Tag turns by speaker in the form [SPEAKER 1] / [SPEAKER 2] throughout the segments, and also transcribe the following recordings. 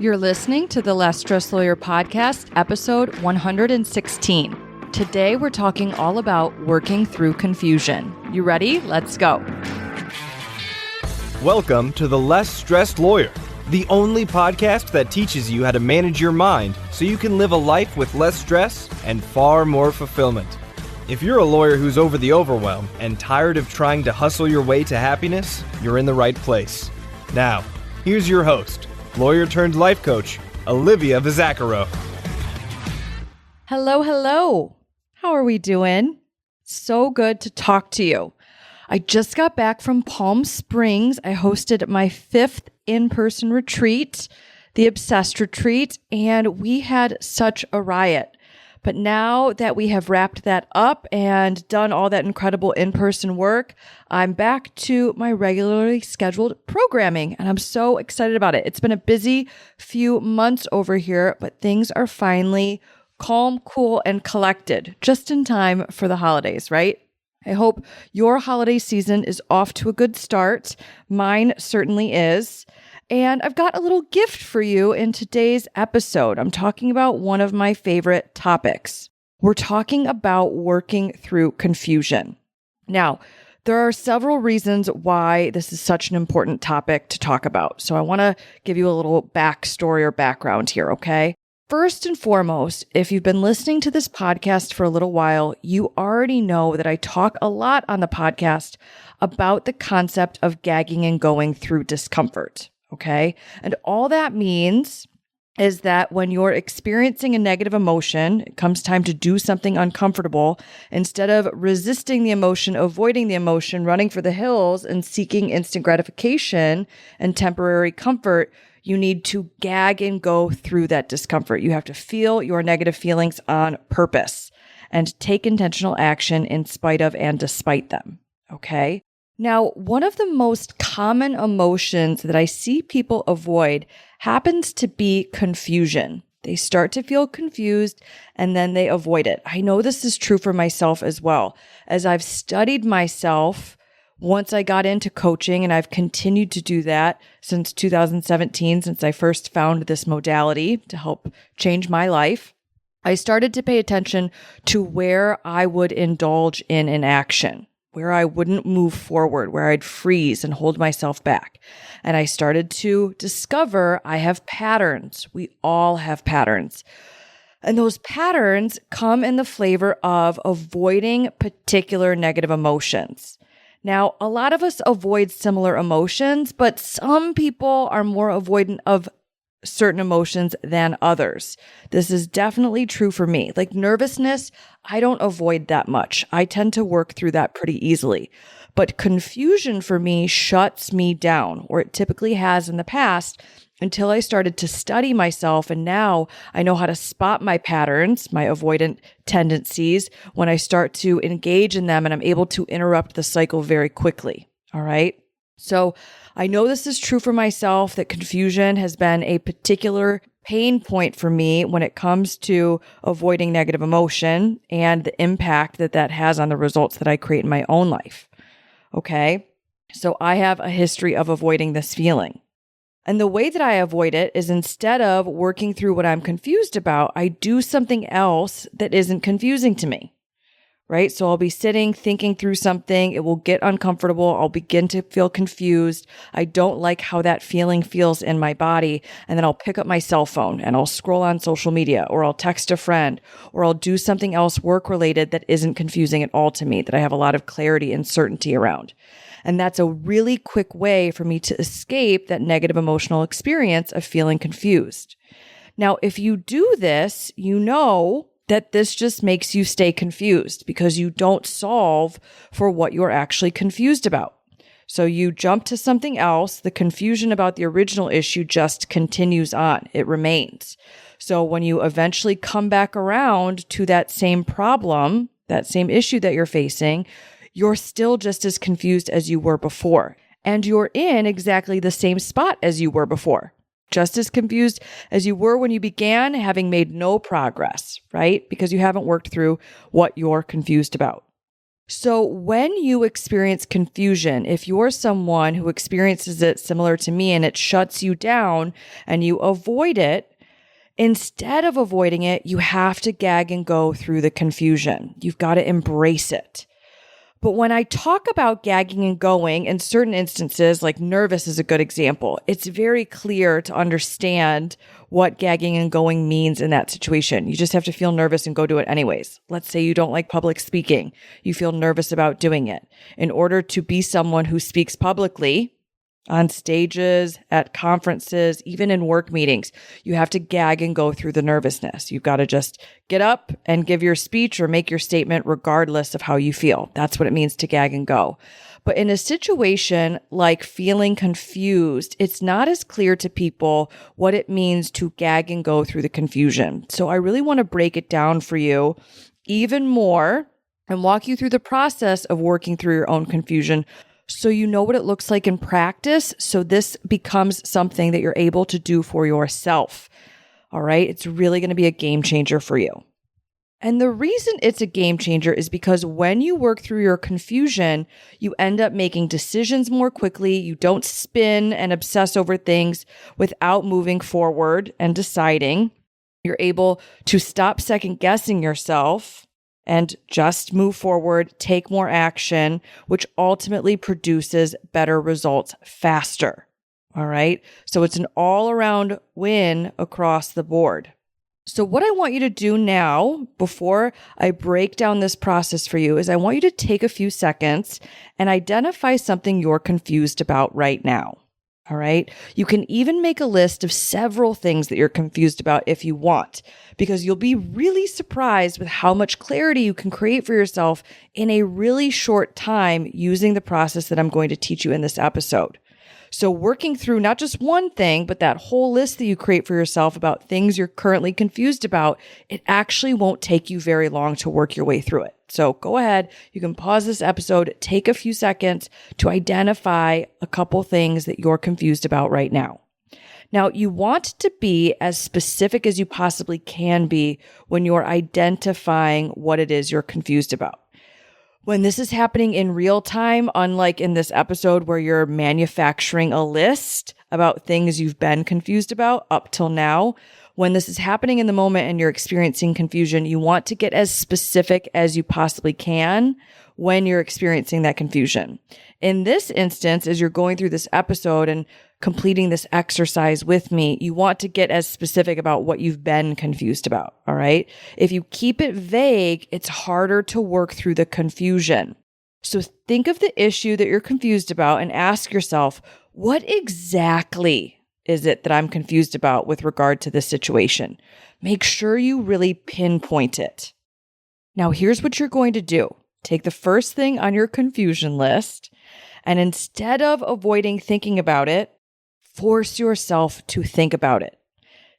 [SPEAKER 1] You're listening to the Less Stress Lawyer podcast, episode 116. Today, we're talking all about working through confusion. You ready? Let's go.
[SPEAKER 2] Welcome to the Less Stressed Lawyer, the only podcast that teaches you how to manage your mind so you can live a life with less stress and far more fulfillment. If you're a lawyer who's over the overwhelm and tired of trying to hustle your way to happiness, you're in the right place. Now, here's your host, lawyer turned life coach, Olivia Vizacaro.
[SPEAKER 1] Hello. How are we doing? So good to talk to you. I just got back from Palm Springs. I hosted my 5th in-person retreat, the Obsessed Retreat, and we had such a riot. But now that we have wrapped that up and done all that incredible in-person work, I'm back to my regularly scheduled programming, and I'm so excited about it. It's been a busy few months over here, but things are finally calm, cool, and collected, just in time for the holidays, right? I hope your holiday season is off to a good start. Mine certainly is. And I've got a little gift for you in today's episode. I'm talking about one of my favorite topics. We're talking about working through confusion. Now, there are several reasons why this is such an important topic to talk about. So I want to give you a little backstory or background here, okay? First and foremost, if you've been listening to this podcast for a little while, you already know that I talk a lot on the podcast about the concept of gagging and going through discomfort. Okay. And all that means is that when you're experiencing a negative emotion, it comes time to do something uncomfortable. Instead of resisting the emotion, avoiding the emotion, running for the hills, and seeking instant gratification and temporary comfort, you need to gag and go through that discomfort. You have to feel your negative feelings on purpose and take intentional action in spite of and despite them. Okay. Now, one of the most common emotions that I see people avoid happens to be confusion. They start to feel confused and then they avoid it. I know this is true for myself as well. As I've studied myself once I got into coaching, and I've continued to do that since 2017, since I first found this modality to help change my life, I started to pay attention to where I would indulge in an action, where I wouldn't move forward, where I'd freeze and hold myself back. And I started to discover I have patterns. We all have patterns. And those patterns come in the flavor of avoiding particular negative emotions. Now, a lot of us avoid similar emotions, but some people are more avoidant of certain emotions than others. This is definitely true for me. Like nervousness, I don't avoid that much. I tend to work through that pretty easily. But confusion for me shuts me down, or it typically has in the past, until I started to study myself. And now I know how to spot my patterns, my avoidant tendencies, when I start to engage in them, and I'm able to interrupt the cycle very quickly. All right. So I know this is true for myself, that confusion has been a particular pain point for me when it comes to avoiding negative emotion and the impact that that has on the results that I create in my own life. Okay. So I have a history of avoiding this feeling. And the way that I avoid it is, instead of working through what I'm confused about, I do something else that isn't confusing to me, right? So I'll be sitting, thinking through something. It will get uncomfortable. I'll begin to feel confused. I don't like how that feeling feels in my body. And then I'll pick up my cell phone and I'll scroll on social media, or I'll text a friend, or I'll do something else work-related that isn't confusing at all to me, that I have a lot of clarity and certainty around. And that's a really quick way for me to escape that negative emotional experience of feeling confused. Now, if you do this, you know that this just makes you stay confused because you don't solve for what you're actually confused about. So you jump to something else. The confusion about the original issue just continues on. It remains. So when you eventually come back around to that same problem, that same issue that you're facing, you're still just as confused as you were before. And you're in exactly the same spot as you were before. Just as confused as you were when you began, having made no progress, right? Because you haven't worked through what you're confused about. So when you experience confusion, if you're someone who experiences it similar to me and it shuts you down and you avoid it, instead of avoiding it, you have to gag and go through the confusion. You've got to embrace it. But when I talk about gagging and going, in certain instances, like nervous is a good example, it's very clear to understand what gagging and going means in that situation. You just have to feel nervous and go do it anyways. Let's say you don't like public speaking. You feel nervous about doing it. In order to be someone who speaks publicly, on stages, at conferences, even in work meetings, you have to gag and go through the nervousness. You've got to just get up and give your speech or make your statement regardless of how you feel. That's what it means to gag and go. But in a situation like feeling confused, it's not as clear to people what it means to gag and go through the confusion. So I really want to break it down for you even more and walk you through the process of working through your own confusion, so you know what it looks like in practice. So this becomes something that you're able to do for yourself. All right. It's really going to be a game changer for you. And the reason it's a game changer is because when you work through your confusion, you end up making decisions more quickly. You don't spin and obsess over things without moving forward and deciding. You're able to stop second guessing yourself and just move forward, take more action, which ultimately produces better results faster. All right. So it's an all around win across the board. So what I want you to do now, before I break down this process for you, is I want you to take a few seconds and identify something you're confused about right now. All right. You can even make a list of several things that you're confused about if you want, because you'll be really surprised with how much clarity you can create for yourself in a really short time using the process that I'm going to teach you in this episode. So working through not just one thing, but that whole list that you create for yourself about things you're currently confused about, it actually won't take you very long to work your way through it. So go ahead, you can pause this episode, take a few seconds to identify a couple things that you're confused about right now. Now, you want to be as specific as you possibly can be when you're identifying what it is you're confused about. When this is happening in real time, unlike in this episode where you're manufacturing a list about things you've been confused about up till now, when this is happening in the moment and you're experiencing confusion, you want to get as specific as you possibly can when you're experiencing that confusion. In this instance, as you're going through this episode and completing this exercise with me, you want to get as specific about what you've been confused about, all right? If you keep it vague, it's harder to work through the confusion. So think of the issue that you're confused about and ask yourself, what exactly is it that I'm confused about with regard to this situation? Make sure you really pinpoint it. Now, here's what you're going to do. Take the first thing on your confusion list, and instead of avoiding thinking about it, force yourself to think about it.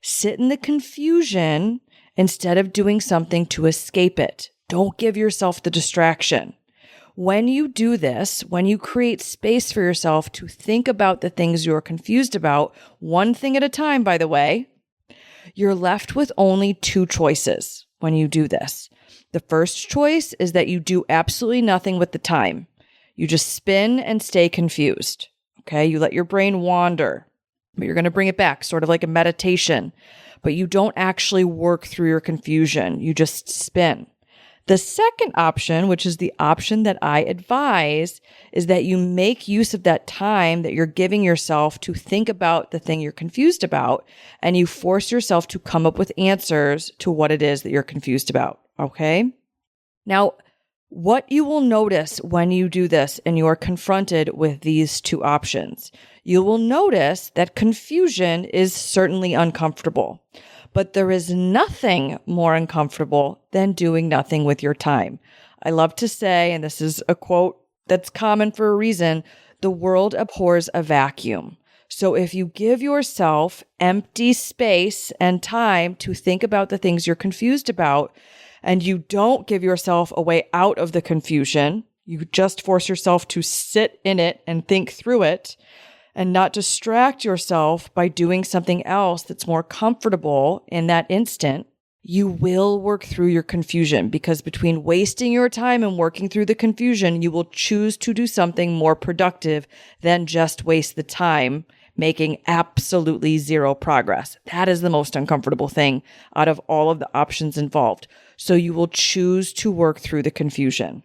[SPEAKER 1] Sit in the confusion instead of doing something to escape it. Don't give yourself the distraction. When you do this, when you create space for yourself to think about the things you're confused about, one thing at a time, by the way, you're left with only two choices when you do this. The first choice is that you do absolutely nothing with the time. You just spin and stay confused. Okay, you let your brain wander, but you're going to bring it back, sort of like a meditation, but you don't actually work through your confusion. You just spin. The second option, which is the option that I advise, is that you make use of that time that you're giving yourself to think about the thing you're confused about, and you force yourself to come up with answers to what it is that you're confused about. Okay? Now, what you will notice when you do this and you are confronted with these two options, you will notice that confusion is certainly uncomfortable, but there is nothing more uncomfortable than doing nothing with your time. I love to say, and this is a quote that's common for a reason, the world abhors a vacuum. So if you give yourself empty space and time to think about the things you're confused about, and you don't give yourself a way out of the confusion, you just force yourself to sit in it and think through it and not distract yourself by doing something else that's more comfortable in that instant, you will work through your confusion, because between wasting your time and working through the confusion, you will choose to do something more productive than just waste the time making absolutely zero progress. That is the most uncomfortable thing out of all of the options involved. So you will choose to work through the confusion.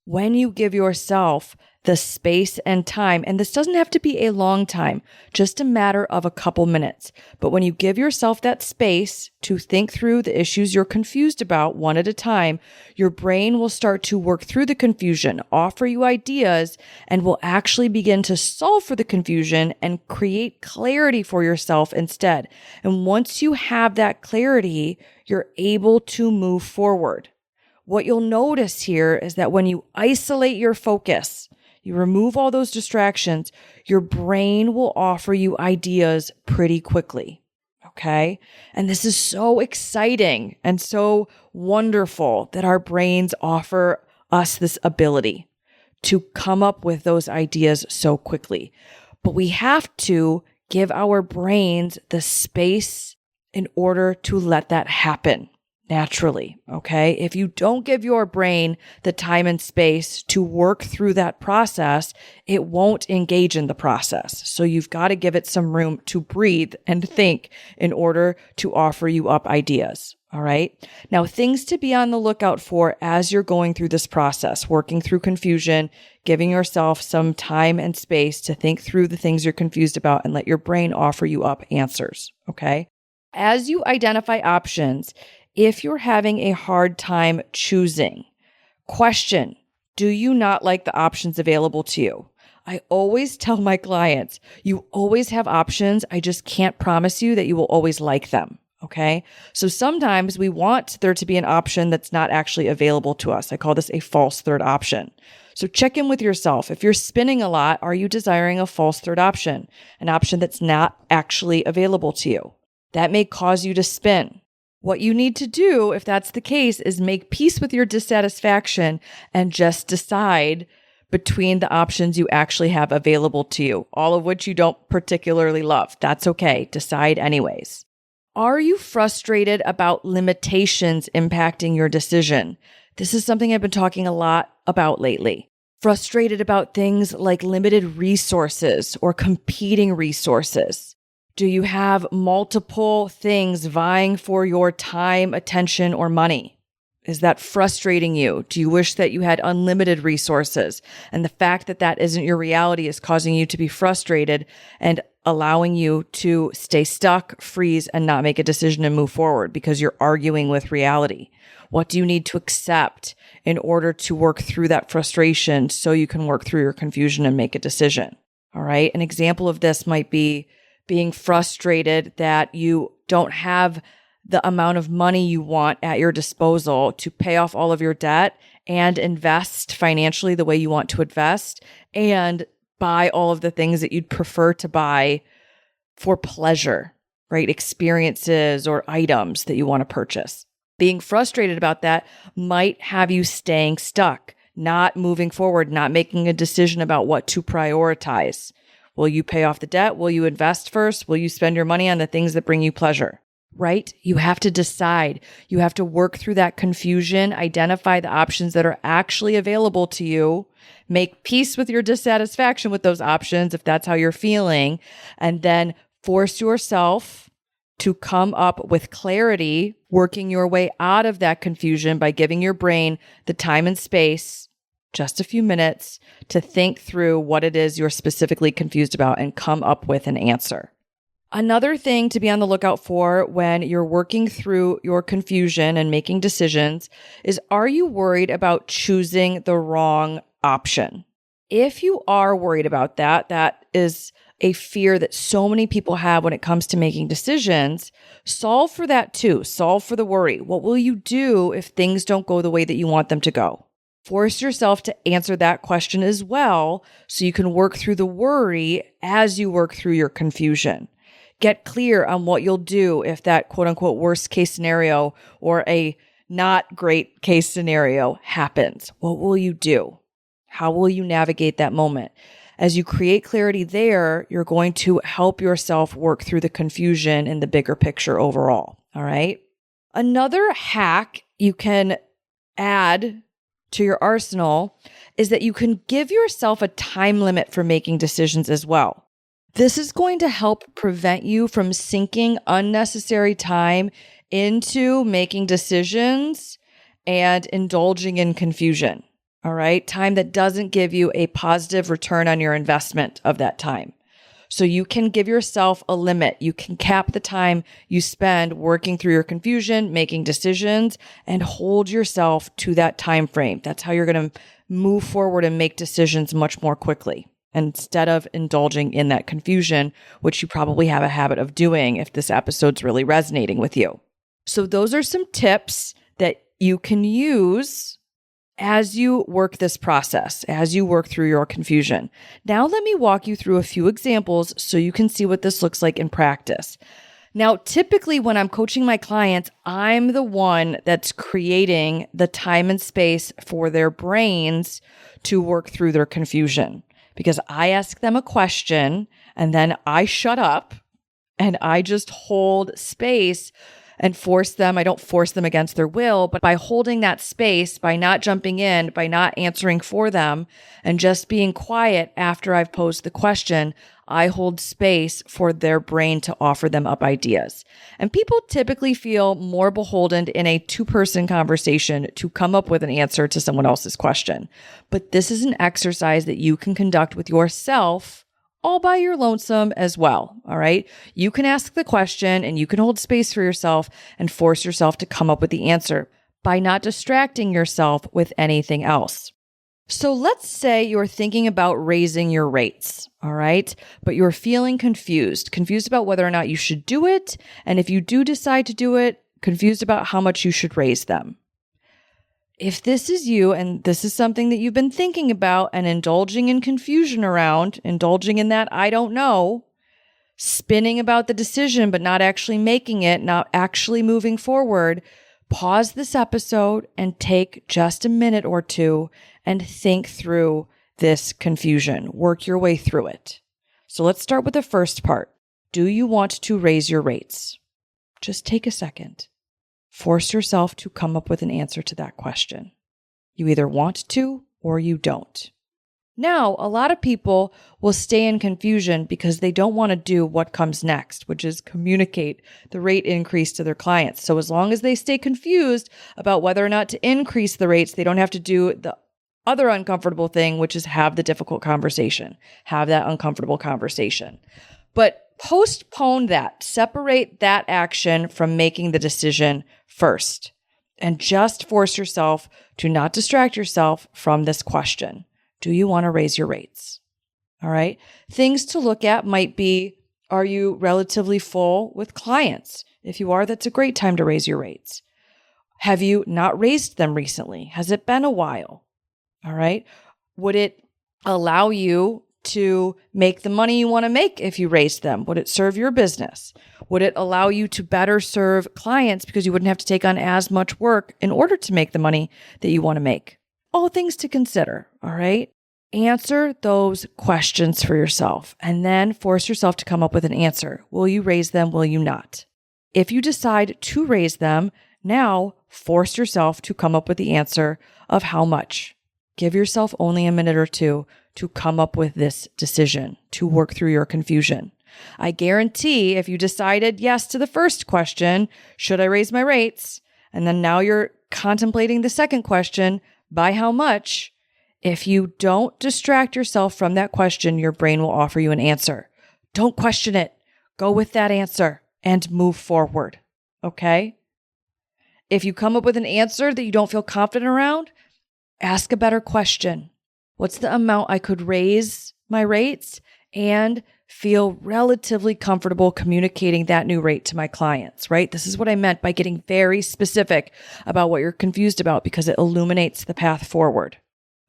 [SPEAKER 1] When you give yourself the space and time, and this doesn't have to be a long time, just a matter of a couple minutes. But when you give yourself that space to think through the issues you're confused about one at a time, your brain will start to work through the confusion, offer you ideas, and will actually begin to solve for the confusion and create clarity for yourself instead. And once you have that clarity, you're able to move forward. What you'll notice here is that when you isolate your focus, you remove all those distractions, your brain will offer you ideas pretty quickly. Okay? And this is so exciting and so wonderful that our brains offer us this ability to come up with those ideas so quickly. But we have to give our brains the space in order to let that happen naturally, okay? If you don't give your brain the time and space to work through that process, it won't engage in the process. So you've got to give it some room to breathe and think in order to offer you up ideas, all right? Now, things to be on the lookout for as you're going through this process, working through confusion, giving yourself some time and space to think through the things you're confused about and let your brain offer you up answers, okay? As you identify options, if you're having a hard time choosing, question, do you not like the options available to you? I always tell my clients, you always have options. I just can't promise you that you will always like them. Okay. So sometimes we want there to be an option that's not actually available to us. I call this a false third option. So check in with yourself. If you're spinning a lot, are you desiring a false third option, an option that's not actually available to you? That may cause you to spin. What you need to do, if that's the case, is make peace with your dissatisfaction and just decide between the options you actually have available to you, all of which you don't particularly love. That's okay. Decide anyways. Are you frustrated about limitations impacting your decision? This is something I've been talking a lot about lately. Frustrated about things like limited resources or competing resources. Do you have multiple things vying for your time, attention, or money? Is that frustrating you? Do you wish that you had unlimited resources? And the fact that that isn't your reality is causing you to be frustrated and allowing you to stay stuck, freeze, and not make a decision and move forward because you're arguing with reality. What do you need to accept in order to work through that frustration so you can work through your confusion and make a decision? All right. An example of this might be being frustrated that you don't have the amount of money you want at your disposal to pay off all of your debt and invest financially the way you want to invest and buy all of the things that you'd prefer to buy for pleasure, right? Experiences or items that you want to purchase. Being frustrated about that might have you staying stuck, not moving forward, not making a decision about what to prioritize. Will you pay off the debt? Will you invest first? Will you spend your money on the things that bring you pleasure? Right? You have to decide. You have to work through that confusion, identify the options that are actually available to you, make peace with your dissatisfaction with those options if that's how you're feeling, and then force yourself to come up with clarity, working your way out of that confusion by giving your brain the time and space, just a few minutes, to think through what it is you're specifically confused about and come up with an answer. Another thing to be on the lookout for when you're working through your confusion and making decisions is, are you worried about choosing the wrong option? If you are worried about that, that is a fear that so many people have when it comes to making decisions. Solve for that too. Solve for the worry. What will you do if things don't go the way that you want them to go? Force yourself to answer that question as well so you can work through the worry as you work through your confusion. Get clear on what you'll do if that quote unquote worst case scenario or a not great case scenario happens. What will you do? How will you navigate that moment? As you create clarity there, you're going to help yourself work through the confusion in the bigger picture overall. All right. Another hack you can add to your arsenal is that you can give yourself a time limit for making decisions as well. This is going to help prevent you from sinking unnecessary time into making decisions and indulging in confusion. All right. Time that doesn't give you a positive return on your investment of that time. So you can give yourself a limit. You can cap the time you spend working through your confusion, making decisions, and hold yourself to that time frame. That's how you're going to move forward and make decisions much more quickly instead of indulging in that confusion, which you probably have a habit of doing if this episode's really resonating with you. So those are some tips that you can use as you work this process, as you work through your confusion. Now, let me walk you through a few examples so you can see what this looks like in practice. Now, typically when I'm coaching my clients, I'm the one that's creating the time and space for their brains to work through their confusion because I ask them a question and then I shut up and I just hold space and force them. I don't force them against their will, but by holding that space, by not jumping in, by not answering for them, and just being quiet after I've posed the question, I hold space for their brain to offer them up ideas. And people typically feel more beholden in a two-person conversation to come up with an answer to someone else's question. But this is an exercise that you can conduct with yourself all by your lonesome as well, all right? You can ask the question and you can hold space for yourself and force yourself to come up with the answer by not distracting yourself with anything else. So let's say you're thinking about raising your rates, all right? But you're feeling confused about whether or not you should do it. And if you do decide to do it, confused about how much you should raise them. If this is you and this is something that you've been thinking about and indulging in confusion around, indulging in that I don't know, spinning about the decision but not actually making it, not actually moving forward, pause this episode and take just a minute or two and think through this confusion. Work your way through it. So let's start with the first part. Do you want to raise your rates? Just take a second. Force yourself to come up with an answer to that question. You either want to or you don't. Now, a lot of people will stay in confusion because they don't want to do what comes next, which is communicate the rate increase to their clients. So as long as they stay confused about whether or not to increase the rates, they don't have to do the other uncomfortable thing, which is have the difficult conversation, have that uncomfortable conversation. But postpone that, separate that action from making the decision first, and just force yourself to not distract yourself from this question. Do you want to raise your rates? All right. Things to look at might be, are you relatively full with clients? If you are, that's a great time to raise your rates. Have you not raised them recently? Has it been a while? All right. Would it allow you to make the money you want to make if you raised them? Would it serve your business? Would it allow you to better serve clients because you wouldn't have to take on as much work in order to make the money that you want to make? All things to consider, all right? Answer those questions for yourself and then force yourself to come up with an answer. Will you raise them? Will you not? If you decide to raise them, now force yourself to come up with the answer of how much. Give yourself only a minute or two to come up with this decision, to work through your confusion. I guarantee if you decided yes to the first question, should I raise my rates? And then now you're contemplating the second question, by how much? If you don't distract yourself from that question, your brain will offer you an answer. Don't question it. Go with that answer and move forward. Okay? If you come up with an answer that you don't feel confident around, ask a better question. What's the amount I could raise my rates and feel relatively comfortable communicating that new rate to my clients, right? This is what I meant by getting very specific about what you're confused about because it illuminates the path forward.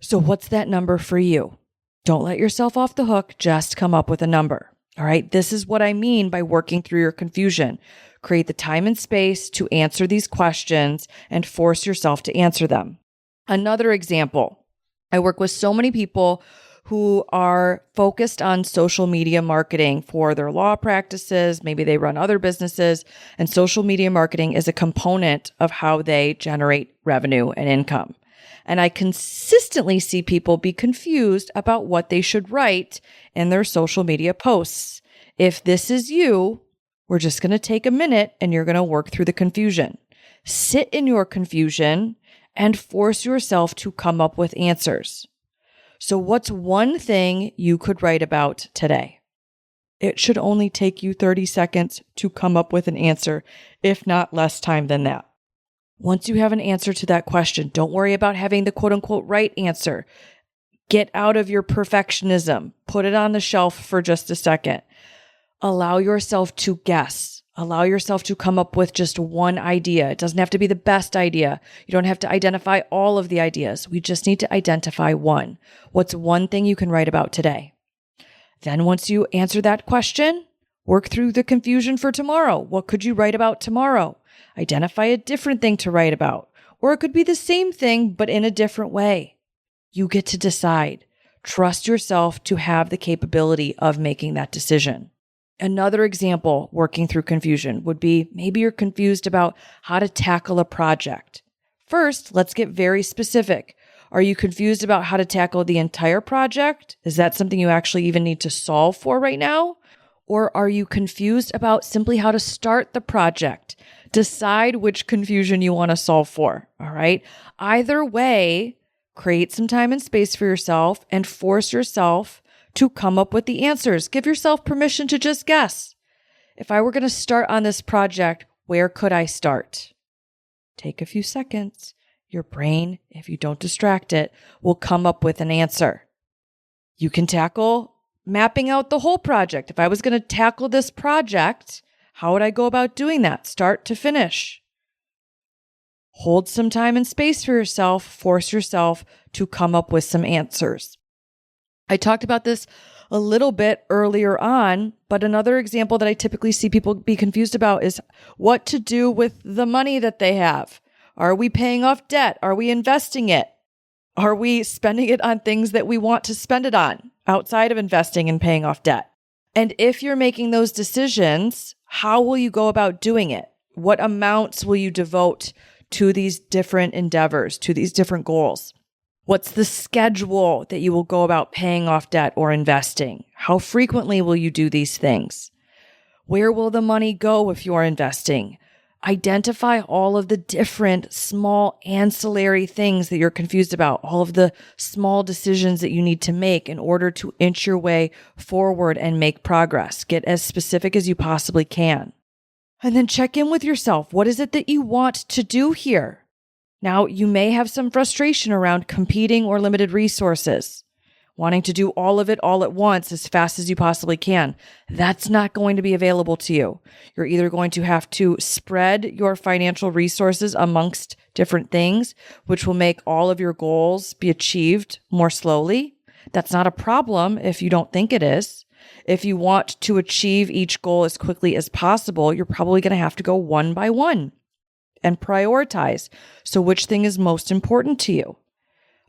[SPEAKER 1] So what's that number for you? Don't let yourself off the hook. Just come up with a number. All right. This is what I mean by working through your confusion. Create the time and space to answer these questions and force yourself to answer them. Another example, I work with so many people who are focused on social media marketing for their law practices. Maybe they run other businesses, and social media marketing is a component of how they generate revenue and income. And I consistently see people be confused about what they should write in their social media posts. If this is you, we're just going to take a minute and you're going to work through the confusion. Sit in your confusion and force yourself to come up with answers. So what's one thing you could write about today? It should only take you 30 seconds to come up with an answer, if not less time than that. Once you have an answer to that question, don't worry about having the quote unquote right answer. Get out of your perfectionism. Put it on the shelf for just a second. Allow yourself to guess. Allow yourself to come up with just one idea. It doesn't have to be the best idea. You don't have to identify all of the ideas. We just need to identify one. What's one thing you can write about today? Then once you answer that question, work through the confusion for tomorrow. What could you write about tomorrow? Identify a different thing to write about. Or it could be the same thing, but in a different way. You get to decide. Trust yourself to have the capability of making that decision. Another example working through confusion would be maybe you're confused about how to tackle a project. First, let's get very specific. Are you confused about how to tackle the entire project? Is that something you actually even need to solve for right now? Or are you confused about simply how to start the project? Decide which confusion you want to solve for, all right? Either way, create some time and space for yourself and force yourself to come up with the answers. Give yourself permission to just guess. If I were going to start on this project, where could I start? Take a few seconds. Your brain, if you don't distract it, will come up with an answer. You can tackle mapping out the whole project. If I was going to tackle this project, how would I go about doing that? Start to finish. Hold some time and space for yourself. Force yourself to come up with some answers. I talked about this a little bit earlier on, but another example that I typically see people be confused about is what to do with the money that they have. Are we paying off debt? Are we investing it? Are we spending it on things that we want to spend it on outside of investing and paying off debt? And if you're making those decisions, how will you go about doing it? What amounts will you devote to these different endeavors, to these different goals? What's the schedule that you will go about paying off debt or investing? How frequently will you do these things? Where will the money go if you're investing? Identify all of the different small ancillary things that you're confused about, all of the small decisions that you need to make in order to inch your way forward and make progress. Get as specific as you possibly can. And then check in with yourself. What is it that you want to do here? Now, you may have some frustration around competing or limited resources, wanting to do all of it all at once as fast as you possibly can. That's not going to be available to you. You're either going to have to spread your financial resources amongst different things, which will make all of your goals be achieved more slowly. That's not a problem if you don't think it is. If you want to achieve each goal as quickly as possible, you're probably going to have to go one by one and prioritize. So which thing is most important to you?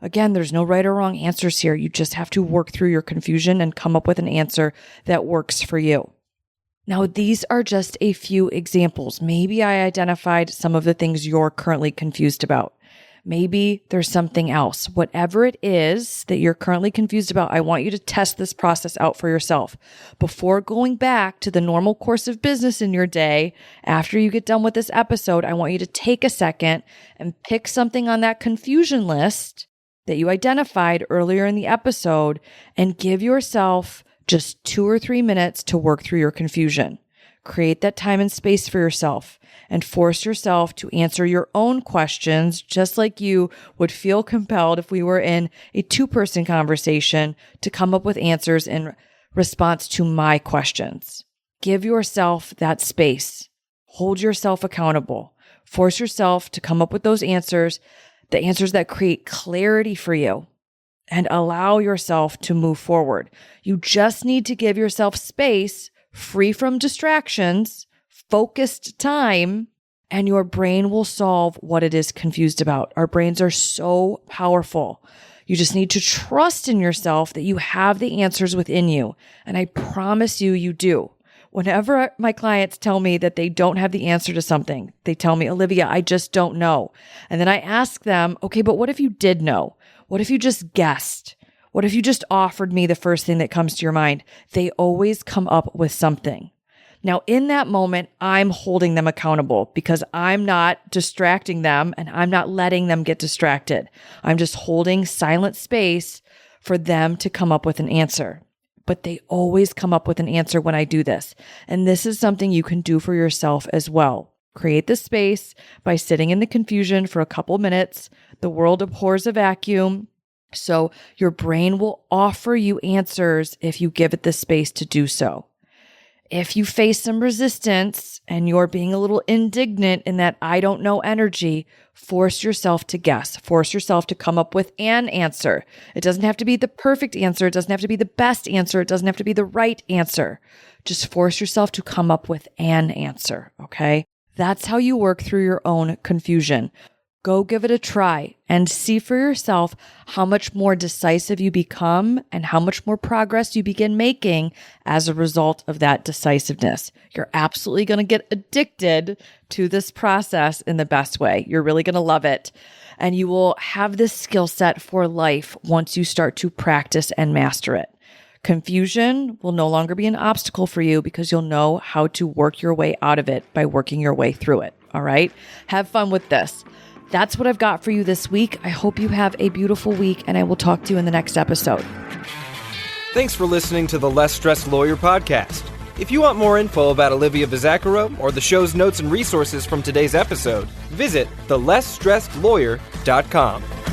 [SPEAKER 1] Again, there's no right or wrong answers here. You just have to work through your confusion and come up with an answer that works for you. Now, these are just a few examples. Maybe I identified some of the things you're currently confused about. Maybe there's something else. Whatever it is that you're currently confused about, I want you to test this process out for yourself. Before going back to the normal course of business in your day, after you get done with this episode, I want you to take a second and pick something on that confusion list that you identified earlier in the episode and give yourself just 2 or 3 minutes to work through your confusion. Create that time and space for yourself and force yourself to answer your own questions, just like you would feel compelled if we were in a 2-person conversation to come up with answers in response to my questions. Give yourself that space. Hold yourself accountable. Force yourself to come up with those answers, the answers that create clarity for you, and allow yourself to move forward. You just need to give yourself space, free from distractions, focused time, and your brain will solve what it is confused about. Our brains are so powerful. You just need to trust in yourself that you have the answers within you. And I promise you, you do. Whenever my clients tell me that they don't have the answer to something, they tell me, Olivia, I just don't know. And then I ask them, okay, but what if you did know? What if you just guessed? What if you just offered me the first thing that comes to your mind? They always come up with something. Now, in that moment, I'm holding them accountable because I'm not distracting them and I'm not letting them get distracted. I'm just holding silent space for them to come up with an answer. But they always come up with an answer when I do this. And this is something you can do for yourself as well. Create the space by sitting in the confusion for a couple minutes. The world abhors a vacuum. So your brain will offer you answers if you give it the space to do so. If you face some resistance and you're being a little indignant in that I don't know energy, force yourself to guess. Force yourself to come up with an answer. It doesn't have to be the perfect answer. It doesn't have to be the best answer. It doesn't have to be the right answer. Just force yourself to come up with an answer, okay? That's how you work through your own confusion. Go give it a try and see for yourself how much more decisive you become and how much more progress you begin making as a result of that decisiveness. You're absolutely going to get addicted to this process in the best way. You're really going to love it. And you will have this skill set for life once you start to practice and master it. Confusion will no longer be an obstacle for you because you'll know how to work your way out of it by working your way through it. All right? Have fun with this. That's what I've got for you this week. I hope you have a beautiful week, and I will talk to you in the next episode.
[SPEAKER 2] Thanks for listening to the Less Stressed Lawyer podcast. If you want more info about Olivia Vizzacaro or the show's notes and resources from today's episode, visit thelessstressedlawyer.com.